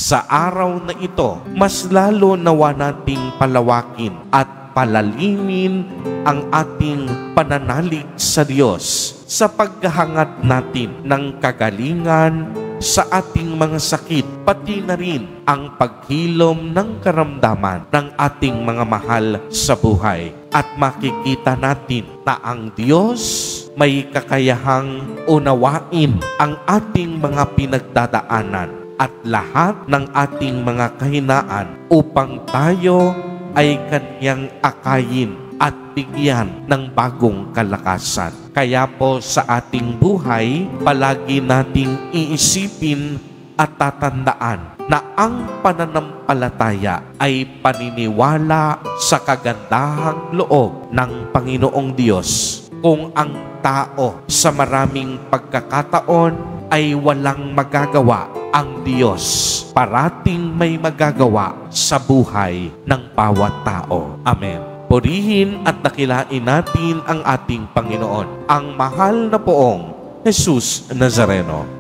Sa araw na ito, mas lalo nawa nating palawakin at palalimin ang ating pananalig sa Diyos sa paghahangat natin ng kagalingan sa ating mga sakit, pati na rin ang paghilom ng karamdaman ng ating mga mahal sa buhay. At makikita natin na ang Diyos may kakayahang unawain ang ating mga pinagdadaanan at lahat ng ating mga kahinaan upang tayo ay Kanyang akayin at bigyan ng bagong kalakasan. Kaya po sa ating buhay, palagi nating iisipin at tatandaan na ang pananampalataya ay paniniwala sa kagandahang loob ng Panginoong Diyos. Kung ang tao sa maraming pagkakataon ay walang magagawa, ang Diyos parating may magagawa sa buhay ng bawat tao. Amen. Purihin at dakilain natin ang ating Panginoon, ang mahal na poong Jesus Nazareno.